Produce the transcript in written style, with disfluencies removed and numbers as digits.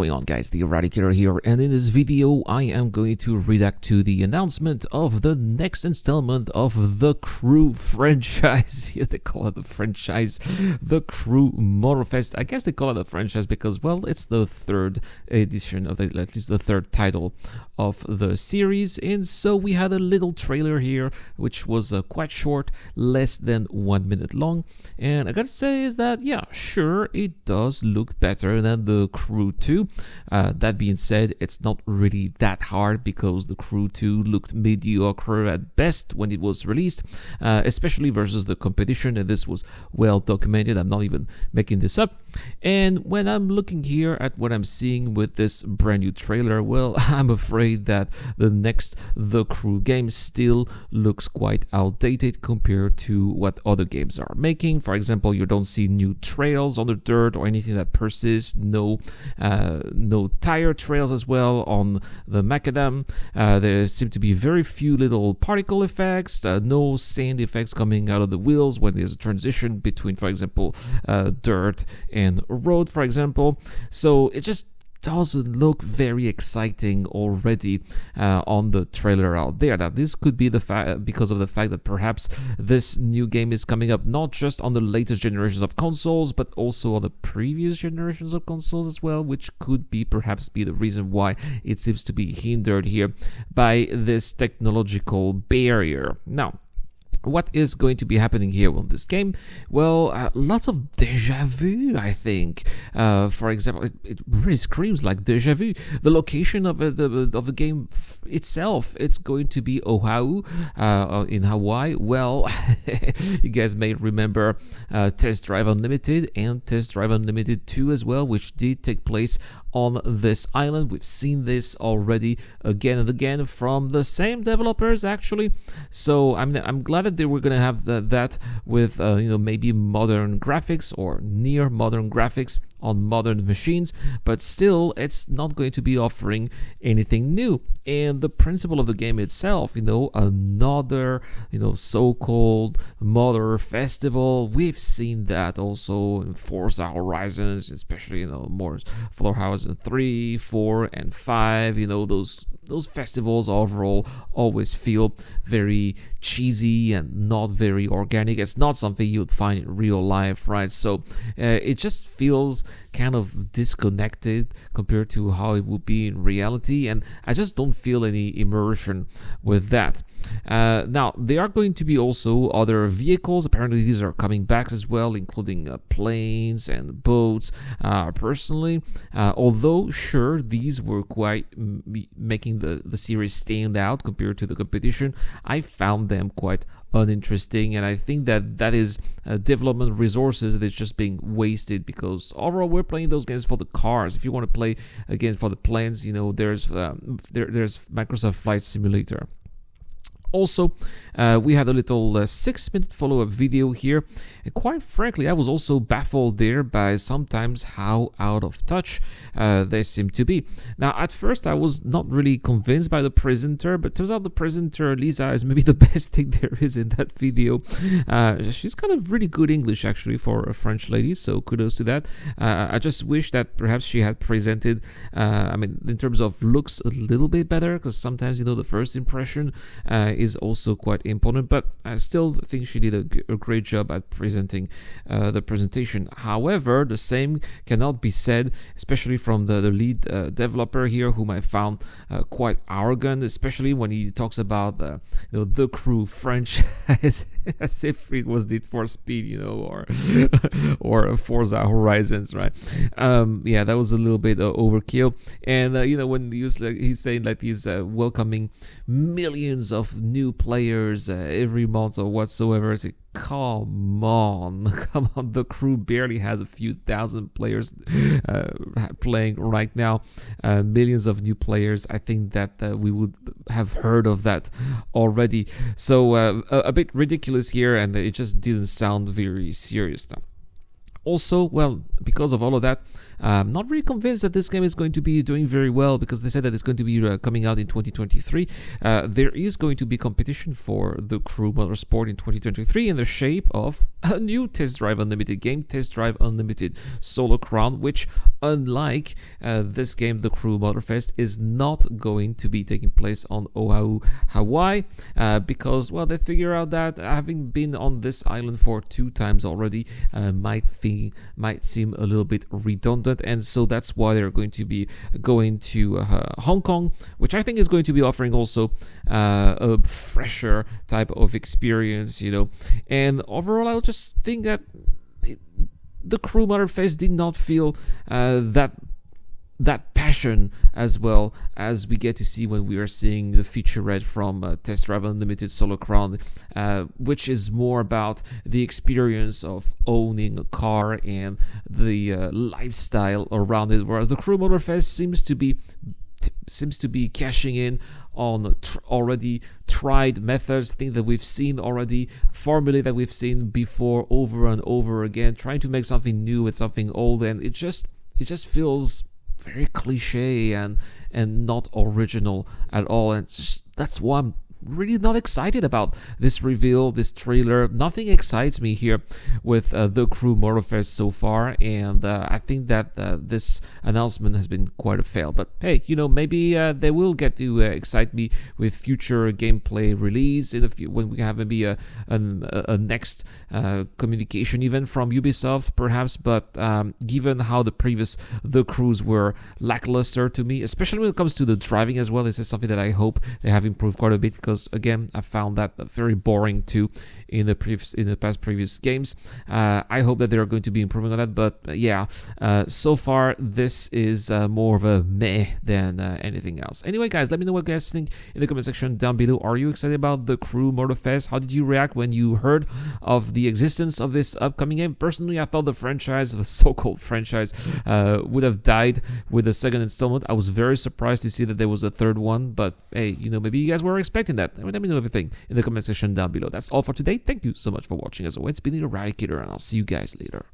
going on, guys? The Eradicator here, and in this video I am going to react to the announcement of the next installment of the Crew franchise. Yeah, they call it the franchise, the Crew Motorfest. I guess they call it a franchise because, well, it's the third edition of at least the third title of the series. And so we had a little trailer here, which was quite short, less than 1 minute long. And I gotta say is that, yeah, sure, it does look better than the Crew 2. That being said, it's not really that hard because the Crew 2 looked mediocre at best when it was released, especially versus the competition, and this was well documented. I'm not even making this up. And when I'm looking here at what I'm seeing with this brand new trailer, well, I'm afraid that the next The Crew game still looks quite outdated compared to what other games are making. For example, you don't see new trails on the dirt or anything that persists, no tire trails as well on the macadam. There seem to be very few little particle effects, no sand effects coming out of the wheels when there's a transition between, for example, dirt and road, for example. So it just doesn't look very exciting already on the trailer out there. Now, this could be because of the fact that perhaps this new game is coming up not just on the latest generations of consoles, but also on the previous generations of consoles as well, which could perhaps be the reason why it seems to be hindered here by this technological barrier. Now, what is going to be happening here on this game? Well, lots of deja vu, I think. For example, it really screams like deja vu. The location of the game itself, it's going to be Oahu in Hawaii. Well, you guys may remember Test Drive Unlimited and Test Drive Unlimited 2 as well, which did take place on this island. We've seen this already again and again from the same developers, actually. So I'm glad that they were going to have that with maybe modern graphics or near modern graphics on modern machines, but still it's not going to be offering anything new. And the principle of the game itself, another so-called Motor Festival, we've seen that also in Forza Horizons, especially more Forza Horizon 3, 4 and 5. Those festivals overall always feel very cheesy and not very organic. It's not something you'd find in real life, right? So it just feels kind of disconnected compared to how it would be in reality, and I just don't feel any immersion with that. Now, there are going to be also other vehicles. Apparently these are coming back as well, including planes and boats. Personally, although sure, these were quite making the series stand out compared to the competition, I found them quite uninteresting, and I think that is development resources that is just being wasted, because overall we're playing those games for the cars. If you want to play again for the planes, there's Microsoft Flight Simulator. Also, we had a little 6-minute follow-up video here, and quite frankly, I was also baffled there by sometimes how out of touch they seem to be. Now, at first, I was not really convinced by the presenter, but turns out the presenter, Lisa, is maybe the best thing there is in that video. She's kind of really good English, actually, for a French lady, so kudos to that. I just wish that perhaps she had presented, in terms of looks, a little bit better, because sometimes, the first impression is also quite important, but I still think she did a great job at presenting the presentation. However, the same cannot be said, especially from the lead developer here, whom I found quite arrogant, especially when he talks about the Crew franchise as if it was Need for Speed, or Forza Horizons, right? Yeah, that was a little bit overkill. And when he's saying that he's welcoming millions of new players every month or whatsoever, it's like, come on, the Crew barely has a few thousand players playing right now. Millions of new players, I think that we would have heard of that already. So a bit ridiculous here, and it just didn't sound very serious now. Also, well, because of all of that, Not really convinced that this game is going to be doing very well, because they said that it's going to be coming out in 2023. There is going to be competition for the Crew Motorsport in 2023 in the shape of a new Test Drive Unlimited game, Test Drive Unlimited Solo Crown, which, unlike this game, the Crew Motorfest, is not going to be taking place on Oahu, Hawaii, because, well, they figure out that having been on this island for 2 times already might seem a little bit redundant, and so that's why they're going to be going to Hong Kong, which I think is going to be offering also a fresher type of experience, and overall I'll just think that the Crew Motorfest did not feel that passion as well as we get to see when we are seeing the featurette from Test Drive Unlimited Solo Crown, which is more about the experience of owning a car and the lifestyle around it, whereas the Crew Motorfest seems to be cashing in on already tried methods, things that we've seen already, formulae that we've seen before over and over again, trying to make something new with something old, and it just feels very cliche and not original at all, and that's why I'm really not excited about this reveal, this trailer. Nothing excites me here with the Crew Motorfest so far, and I think that this announcement has been quite a fail. But hey, maybe they will get to excite me with future gameplay release in when we have maybe a next communication event from Ubisoft, perhaps. But given how the Crews were lackluster to me, especially when it comes to the driving as well, this is something that I hope they have improved quite a bit, because again, I found that very boring too in the past previous games. I hope that they are going to be improving on that, but yeah, so far this is more of a meh than anything else. Anyway, guys, let me know what you guys think in the comment section down below. Are you excited about the Crew Motorfest? How did you react when you heard of the existence of this upcoming game? Personally, I thought the franchise, the so-called franchise, would have died with the second installment. I was very surprised to see that there was a third one, but hey, maybe you guys were expecting that. Let me know everything in the comment section down below. That's all for today. Thank you so much for watching. As always, it's been the Eradicator, and I'll see you guys later.